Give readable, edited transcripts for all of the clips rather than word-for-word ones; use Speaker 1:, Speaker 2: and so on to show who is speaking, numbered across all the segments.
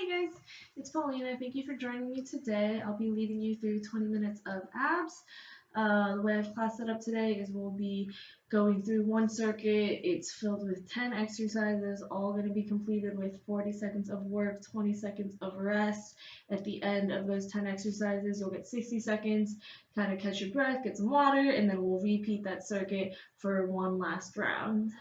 Speaker 1: Hey guys, it's Paulina. Thank you for joining me today. I'll be leading you through 20 minutes of abs. The way I've class set up today is we'll be going through one circuit. It's filled with 10 exercises, all going to be completed with 40 seconds of work, 20 seconds of rest. At the end of those 10 exercises, you'll get 60 seconds, kind of catch your breath, get some water, and then we'll repeat that circuit for one last round.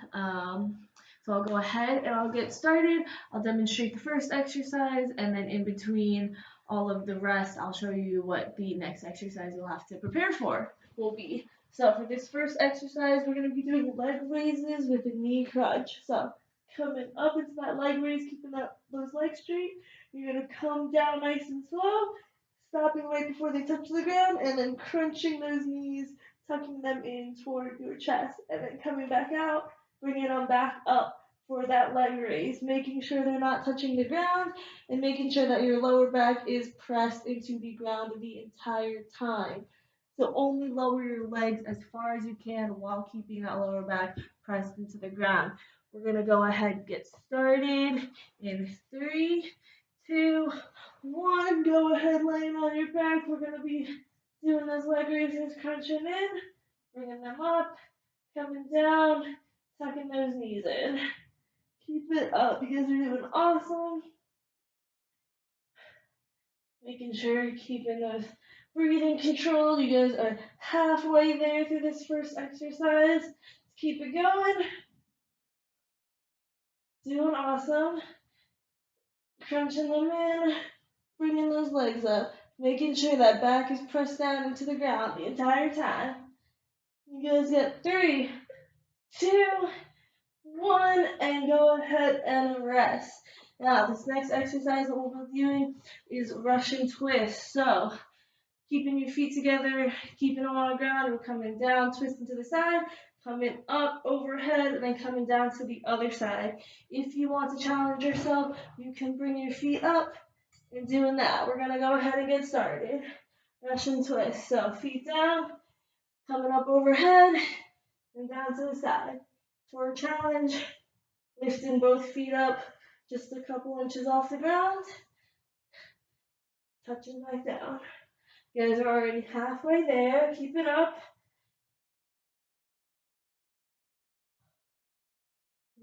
Speaker 1: So I'll go ahead and I'll get started. I'll demonstrate the first exercise, and then in between all of the rest, I'll show you what the next exercise you'll have to prepare for will be. So for this first exercise, we're going to be doing leg raises with a knee crunch. So coming up into that leg raise, keeping those legs straight. You're going to come down nice and slow, stopping right before they touch the ground, and then crunching those knees, tucking them in toward your chest, and then coming back out, bringing them back up for that leg raise, making sure they're not touching the ground and making sure that your lower back is pressed into the ground the entire time. So only lower your legs as far as you can while keeping that lower back pressed into the ground. We're going to go ahead and get started in 3, 2, 1. Go ahead, laying on your back. We're going to be doing those leg raises, crunching in, bringing them up, coming down, tucking those knees in. Keep it up. You guys are doing awesome. Making sure you're keeping those breathing controlled. You guys are halfway there through this first exercise. Keep it going. Doing awesome. Crunching them in. Bringing those legs up. Making sure that back is pressed down into the ground the entire time. You guys get 3, 2, 1, and go ahead and rest. Now, this next exercise that we'll be doing is Russian twist. So, keeping your feet together, keeping them on the ground, we're coming down, twisting to the side, coming up overhead, and then coming down to the other side. If you want to challenge yourself, you can bring your feet up and doing that. We're going to go ahead and get started. Russian twist. So, feet down, coming up overhead, and down to the side. For a challenge, lifting both feet up just a couple inches off the ground, touching back down. You guys are already halfway there. Keep it up.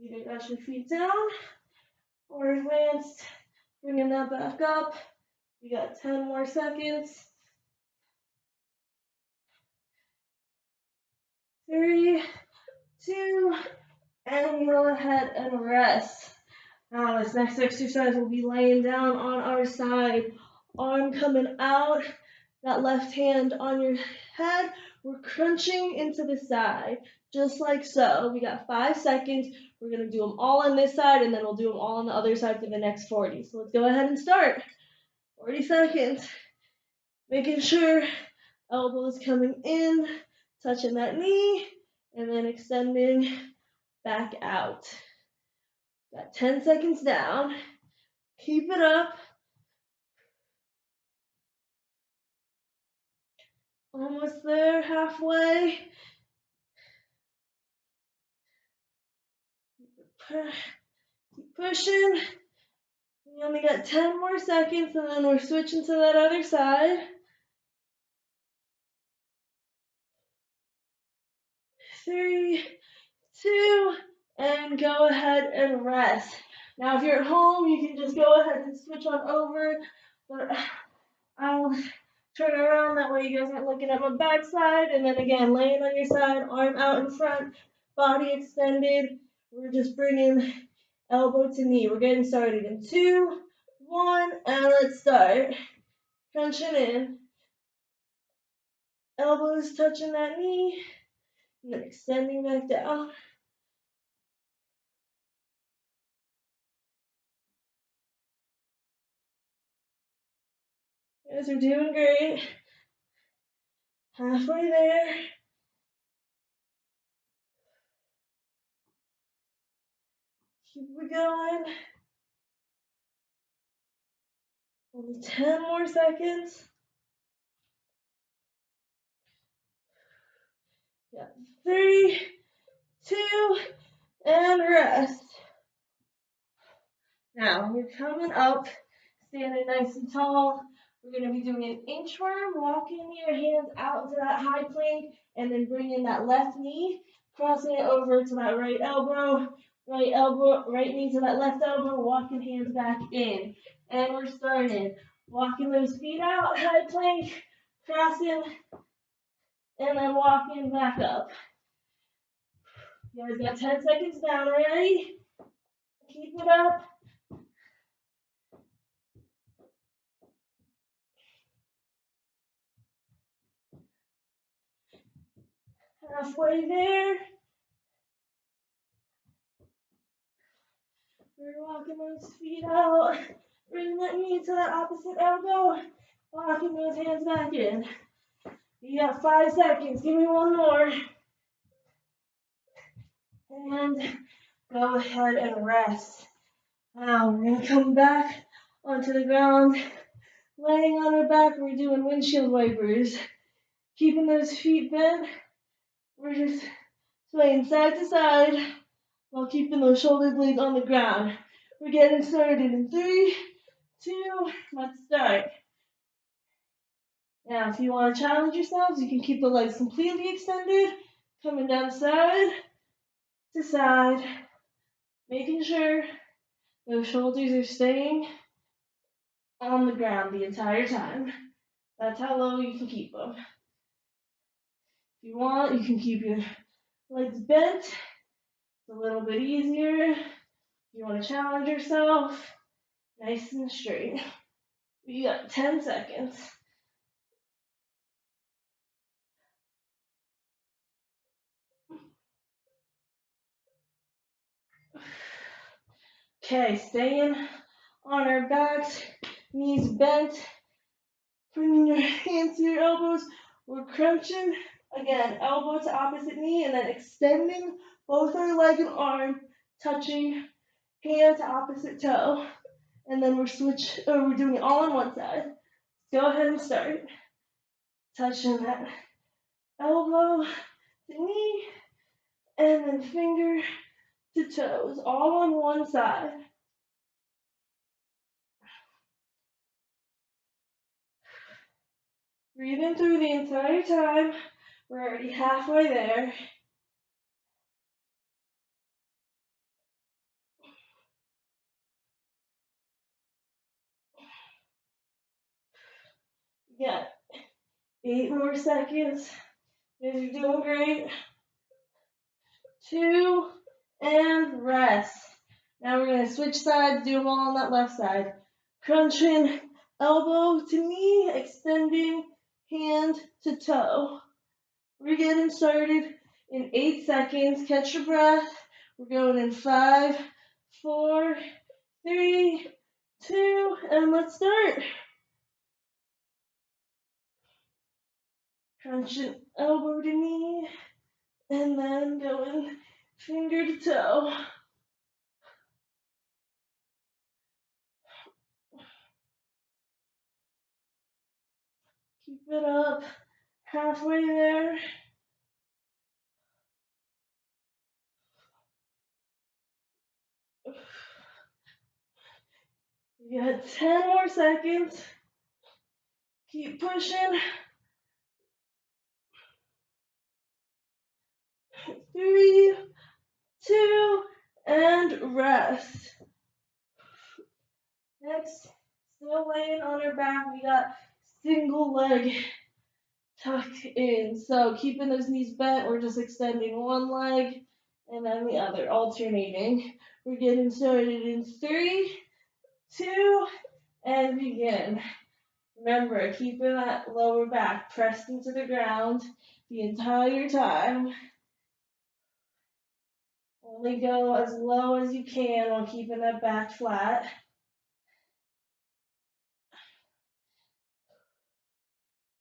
Speaker 1: Either got your feet down or advanced, bringing that back up. You got 10 more seconds. 3, 2, and go ahead and rest. Now this next exercise will be laying down on our side, arm coming out, that left hand on your head. We're crunching into the side, just like so. We got 5 seconds. We're going to do them all on this side, and then we'll do them all on the other side for the next 40. So let's go ahead and start. 40 seconds. Making sure elbows coming in, touching that knee, and then extending back out. Got 10 seconds down. Keep it up. Almost there, halfway. Keep pushing. We only got 10 more seconds, and then we're switching to that other side. 3, 2, and go ahead and rest. Now, if you're at home, you can just go ahead and switch on over, but I'll turn around, that way you guys aren't looking at my backside, and then again, laying on your side, arm out in front, body extended. We're just bringing elbow to knee. We're getting started in 2, 1, and let's start. Crunching in. Elbows touching that knee, and then extending back down. You guys are doing great. Halfway there. Keep it going. Only 10 more seconds. Got 3, 2, and rest. Now, we're coming up Standing nice and tall. We're going to be doing an inchworm, walking your hands out into that high plank, and then bringing that left knee, crossing it over to that right elbow, right knee to that left elbow, walking hands back in. And we're starting. Walking those feet out, high plank, crossing, and then walking back up. You guys got 10 seconds down, ready? Keep it up. Halfway there. We're walking those feet out. Bring that knee to that opposite elbow. Walking those hands back in. You got 5 seconds. Give me one more. And go ahead and rest. Now we're going to come back onto the ground. Laying on our back, we're doing windshield wipers. Keeping those feet bent. We're just swaying side to side while keeping those shoulder blades on the ground. We're getting started in 3, 2, let's start. Now, if you want to challenge yourselves, you can keep the legs completely extended, coming down side to side, making sure those shoulders are staying on the ground the entire time. That's how low you can keep them. If you want, you can keep your legs bent. It's a little bit easier. If you want to challenge yourself, nice and straight. You got 10 seconds. Okay, staying on our backs, knees bent, bringing your hands to your elbows. We're crunching, again, elbow to opposite knee, and then extending both our leg and arm, touching hand to opposite toe. And then we're doing it all on one side. Go ahead and start. Touching that elbow to knee, and then finger to toes, all on one side. Breathing through the entire time. We're already halfway there. You got 8 more seconds. You're doing great. 2, and rest. Now we're going to switch sides, do them all on that left side. Crunching elbow to knee, extending hand to toe. We're getting started in 8 seconds. Catch your breath. We're going in 5, 4, 3, 2, and let's start. Crunching elbow to knee, and then going finger to toe. Keep it up. Halfway there. You got 10 more seconds. Keep pushing. 3, 2, and rest. Next, still laying on our back, we got single leg tucked in. So keeping those knees bent, we're just extending one leg and then the other, alternating. We're getting started in 3, 2, and begin. Remember, keeping that lower back pressed into the ground the entire time. Only go as low as you can while keeping that back flat.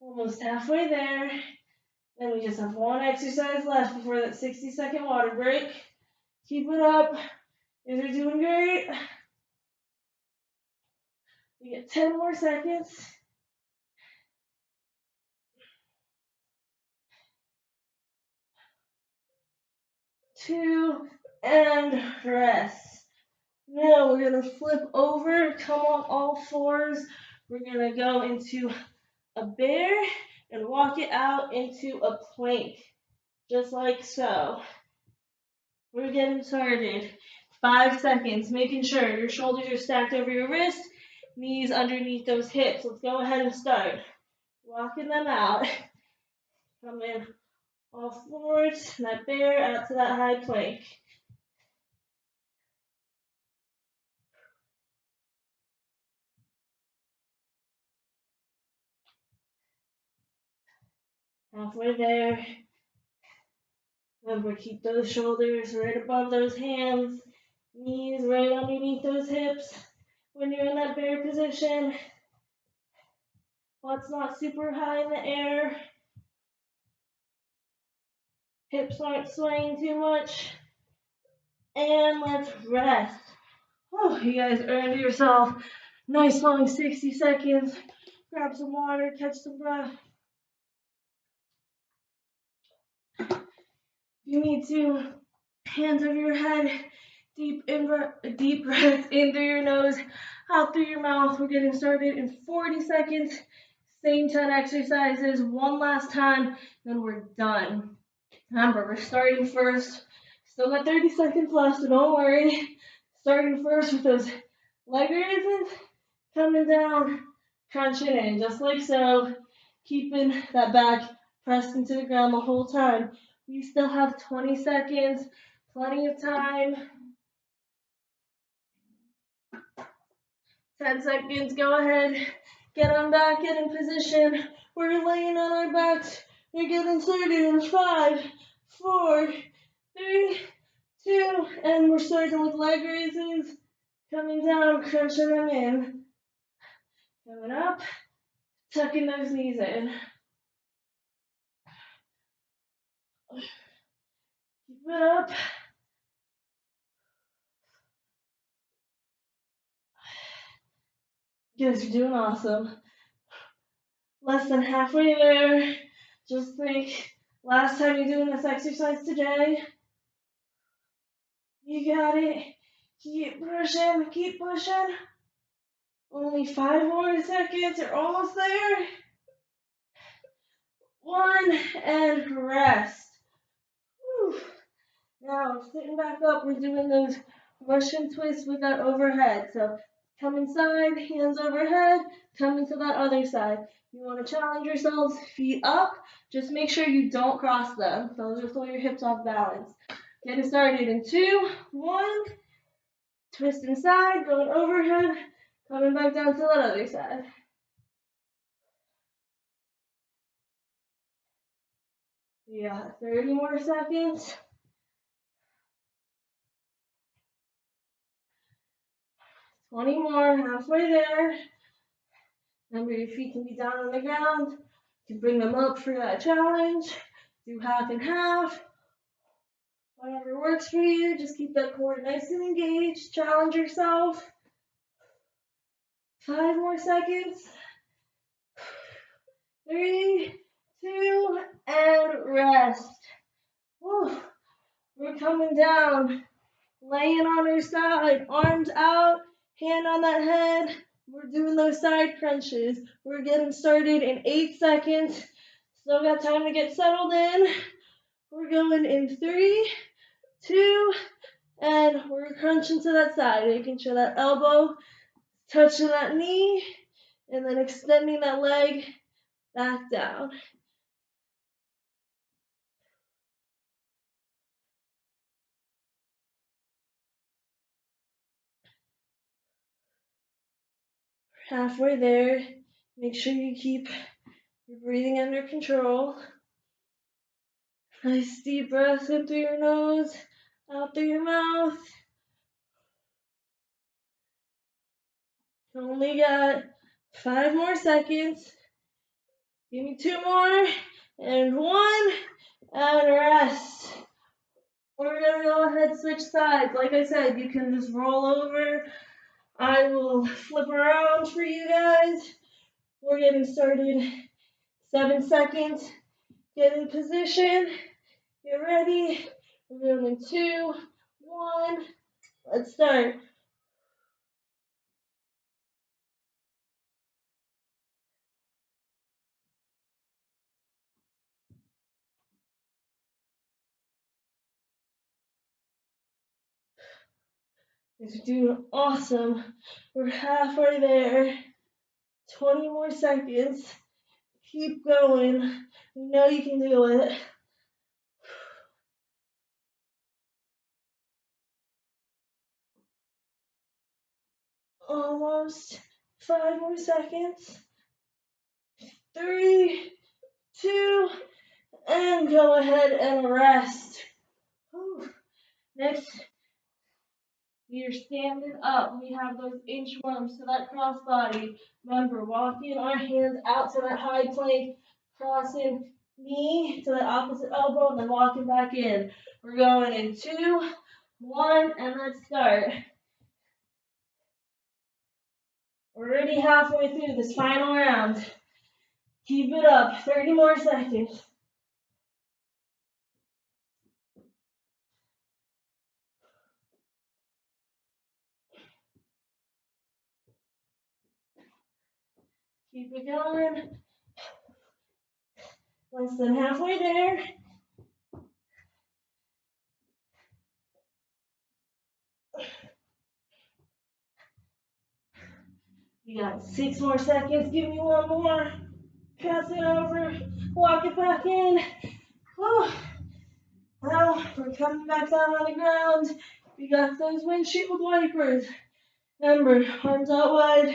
Speaker 1: Almost halfway there. Then we just have one exercise left before that 60-second water break. Keep it up. You're doing great. You get 10 more seconds. 2, and rest. Now we're gonna flip over, come on all fours. We're gonna go into a bear and walk it out into a plank, just like so. We're getting started. 5 seconds, making sure your shoulders are stacked over your wrist, knees underneath those hips. Let's go ahead and start. Walking them out. Come in all fours, that bear out to that high plank. Halfway there. Remember, keep those shoulders right above those hands, knees right underneath those hips. When you're in that bear position, butt's not super high in the air. Hips aren't swaying too much. And let's rest. Oh, you guys earned yourself nice long 60 seconds. Grab some water, catch some breath. You need to, hands over your head, deep breath in through your nose, out through your mouth. We're getting started in 40 seconds. Same 10 exercises, one last time, then we're done. Remember, we're starting first. Still got 30 seconds left, so don't worry. Starting first with those leg raises, coming down, crunching in, just like so. Keeping that back pressed into the ground the whole time. We still have 20 seconds, plenty of time. 10 seconds, go ahead. Get on back, get in position. We're laying on our backs. We're getting started in 5, 4, 3, 2, and we're starting with leg raises. Coming down, crunching them in. Coming up, tucking those knees in. Keep it up. You guys are doing awesome. Less than halfway there. Just think, last time you're doing this exercise today. You got it. Keep pushing, keep pushing. Only 5 more seconds. You're almost there. 1, and rest. Whew. Now, sitting back up, we're doing those Russian twists with that overhead. So, come inside, hands overhead, come into that other side. You want to challenge yourselves, feet up. Just make sure you don't cross them. Those will throw your hips off balance. Getting started in 2, 1. Twist inside, going overhead, coming back down to that other side. Yeah, 30 more seconds. 20 more, halfway there. Remember, your feet can be down on the ground. You can bring them up for that challenge. Do half and half. Whatever works for you. Just keep that core nice and engaged. Challenge yourself. 5 more seconds. 3, 2, and rest. Whew. We're coming down. Laying on our side, arms out, hand on that head. We're doing those side crunches. We're getting started in 8 seconds. Still got time to get settled in. We're going in 3, 2, and we're crunching to that side, making sure that elbow touching that knee, and then extending that leg back down. Halfway there. Make sure you keep your breathing under control. Nice deep breath in through your nose, out through your mouth. Only got 5 more seconds. Give me 2 more, and 1, and rest. We're gonna go ahead and switch sides. Like I said, you can just roll over. I will flip around for you guys. We're getting started. 7 seconds. Get in position. Get ready. We're going in 2, 1. Let's start. You're doing awesome. We're halfway there. 20 more seconds. Keep going. You know you can do it. Almost 5 more seconds. 3, 2, and go ahead and rest. Whew. Next, you're standing up. We have those inchworms to that cross body. Remember, walking our hands out to that high plank, crossing knee to the opposite elbow, and then walking back in. We're going in 2, 1, and let's start. We're already halfway through this final round. Keep it up. 30 more seconds. Keep it going. Less than halfway there. You got 6 more seconds. Give me one more. Pass it over. Walk it back in. Oh. Now we're coming back down on the ground. We got those windshield wipers. Remember, arms out wide,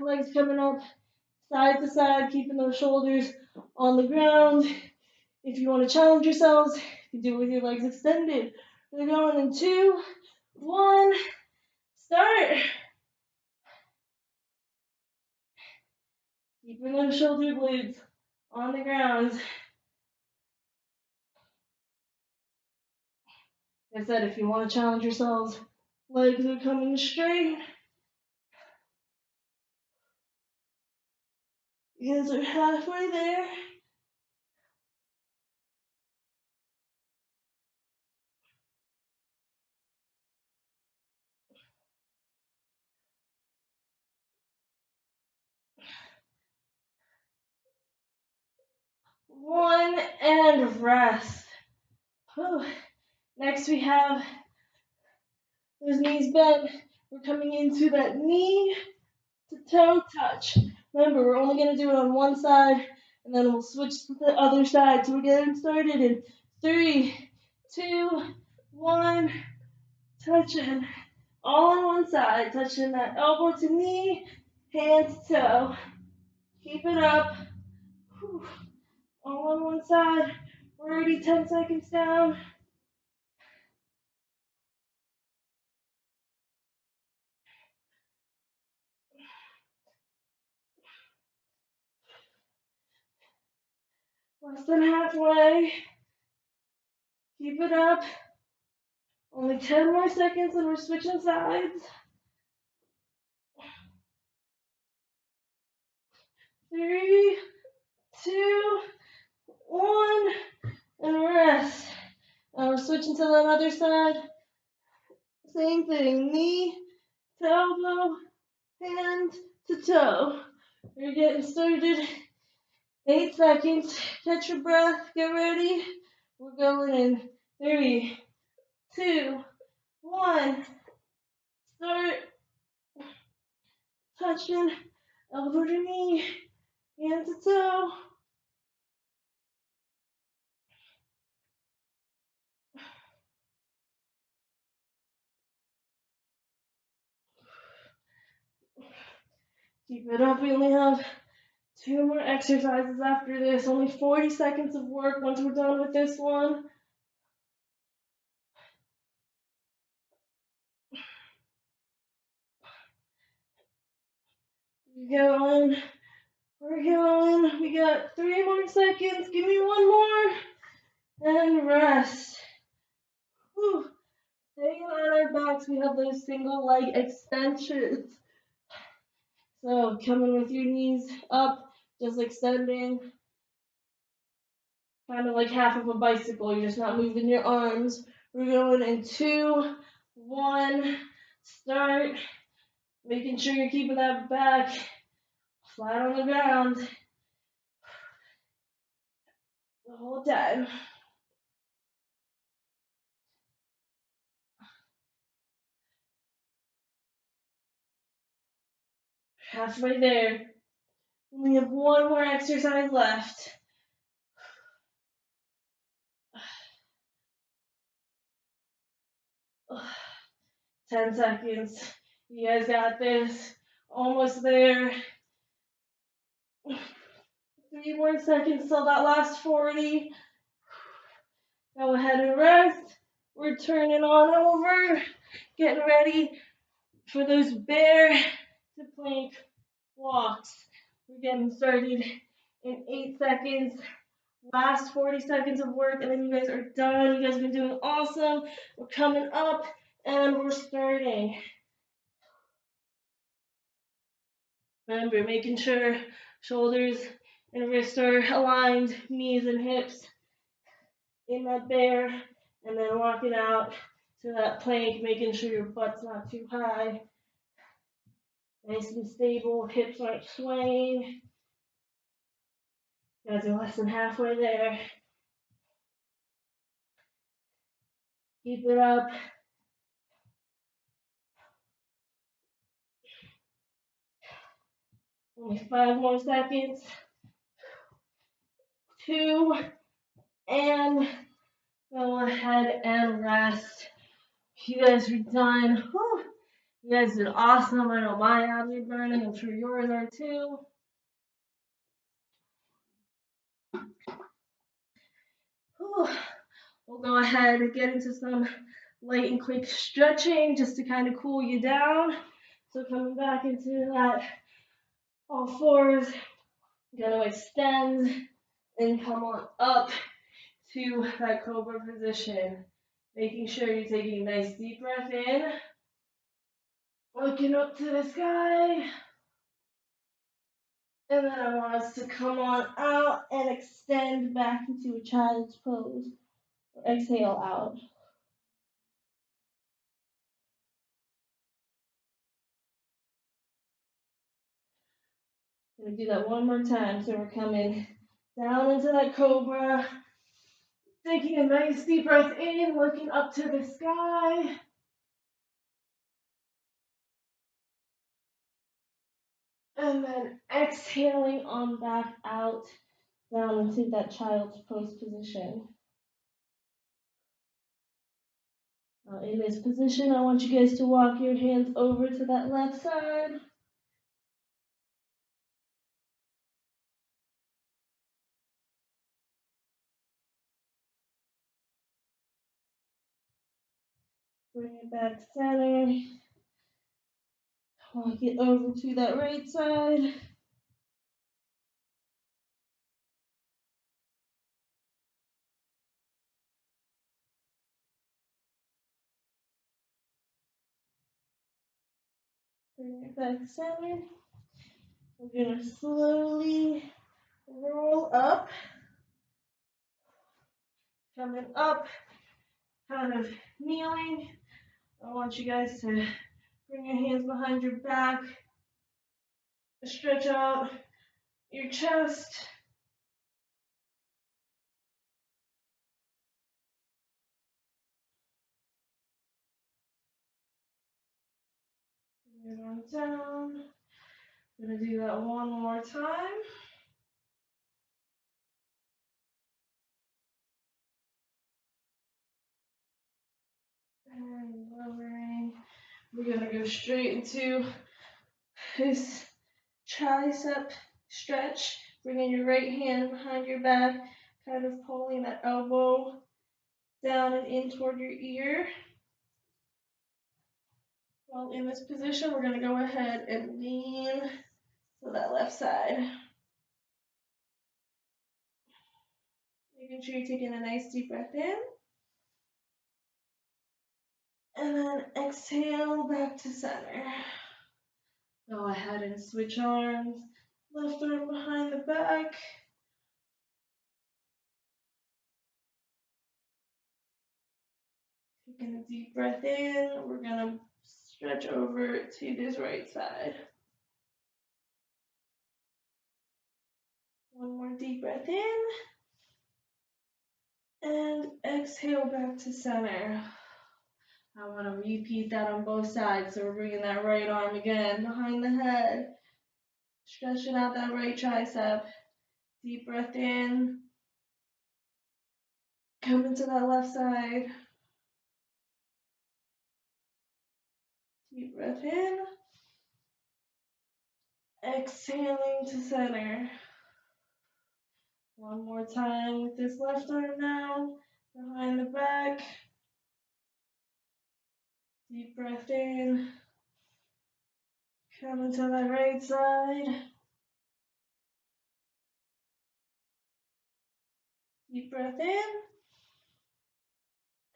Speaker 1: legs coming up side to side, keeping those shoulders on the ground. If you want to challenge yourselves, you can do it with your legs extended. We're going in 2, 1, start. Keeping those shoulder blades on the ground. Like I said, if you want to challenge yourselves, legs are coming straight. You guys are halfway there. One, and rest. Whew. Next we have those knees bent. We're coming into that knee to toe touch. Remember, we're only going to do it on one side, and then we'll switch to the other side. So we're getting started in 3, 2, 1, touching. All on one side, touching that elbow to knee, hand to toe. Keep it up. Whew. All on one side. We're already 10 seconds down. Less than halfway. Keep it up. Only 10 more seconds and we're switching sides. 3, 2, 1, and rest. Now we're switching to that other side. Same thing. Knee to elbow, hand to toe. We're getting started. 8 seconds. Catch your breath. Get ready. We're going in 3, 2, 1. Start. Touching. Elbow to knee. Hand to toe. Keep it up. We only have 2 more exercises after this. Only 40 seconds of work once we're done with this one. We're going. We're going. We got 3 more seconds. Give me one more. And rest. Whew. Staying on our backs, we have those single leg extensions. So coming with your knees up, just extending. Kind of like half of a bicycle. You're just not moving your arms. We're going in 2, 1. Start. Making sure you're keeping that back flat on the ground the whole time. Halfway there. We have one more exercise left. 10 seconds. You guys got this. Almost there. 3 more seconds till that last 40. Go ahead and rest. We're turning on over. Getting ready for those bear to plank walks. We're getting started in 8 seconds. Last 40 seconds of work, and then you guys are done. You guys have been doing awesome. We're coming up, and we're starting. Remember, making sure shoulders and wrists are aligned, knees and hips in that bear, and then walking out to that plank, making sure your butt's not too high. Nice and stable, hips aren't swaying. You guys are less than halfway there. Keep it up. Only 5 more seconds. 2, and go ahead and rest. You guys are done. Whew. You guys did awesome. I know my abs are burning. I'm sure yours are too. Whew. We'll go ahead and get into some light and quick stretching just to kind of cool you down. So coming back into that all fours, gonna extend and come on up to that cobra position. Making sure you're taking a nice deep breath in, looking up to the sky. And then I want us to come on out and extend back into a child's pose. Exhale out. We're going to do that one more time. So we're coming down into that cobra, taking a nice deep breath in, looking up to the sky. And then exhaling on back out, down into that child's pose position. In this position, I want you guys to walk your hands over to that left side. Bring it back center. Walk it over to that right side. Bring it back center. We're going to slowly roll up. Coming up, kind of kneeling. I want you guys to bring your hands behind your back. Stretch out your chest. Bring it on down. I'm going to do that one more time. And lowering. We're going to go straight into this tricep stretch. Bringing your right hand behind your back, kind of pulling that elbow down and in toward your ear. While in this position, we're going to go ahead and lean to that left side. Making sure you're taking a nice deep breath in. And then exhale back to center. Go ahead and switch arms. Left arm behind the back. Taking a deep breath in. We're going to stretch over to this right side. One more deep breath in. And exhale back to center. I want to repeat that on both sides. So we're bringing that right arm again behind the head. Stretching out that right tricep. Deep breath in. Come into that left side. Deep breath in. Exhaling to center. One more time with this left arm now. Behind the back. Deep breath in. Come into that right side. Deep breath in.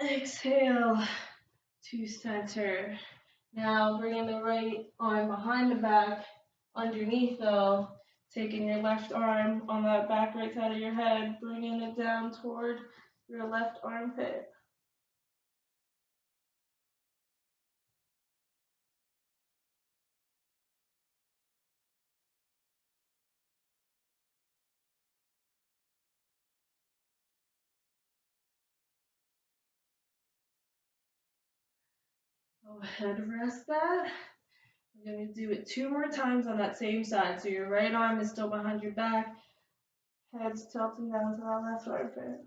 Speaker 1: Exhale to center. Now bringing the right arm behind the back, underneath though, taking your left arm on that back right side of your head, bringing it down toward your left armpit. Go ahead, rest that. We're going to do it 2 more times on that same side. So your right arm is still behind your back, head's tilting down to that left armpit.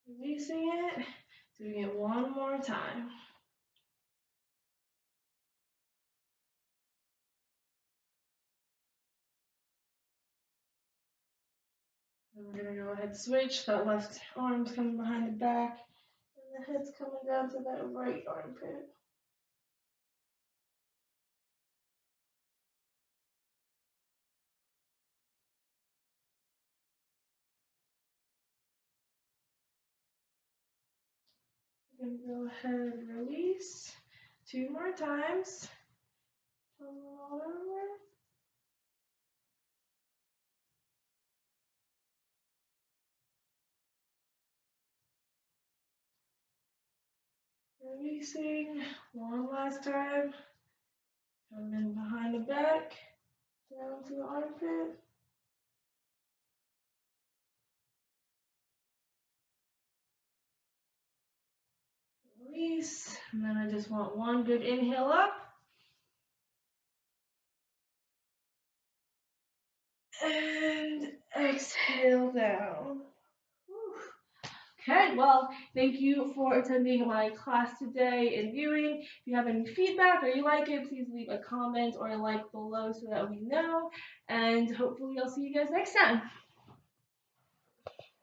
Speaker 1: Releasing it, doing it one more time. Then we're going to go ahead and switch. That left arm's coming behind the back, and the head's coming down to that right armpit. We're going to go ahead and release 2 more times. Come on over. Releasing one last time. Coming behind the back, down to the armpit. Release. And then I just want one good inhale up. And exhale down. Okay, well, thank you for attending my class today and viewing. If you have any feedback or you like it, please leave a comment or a like below so that we know. And hopefully I'll see you guys next time.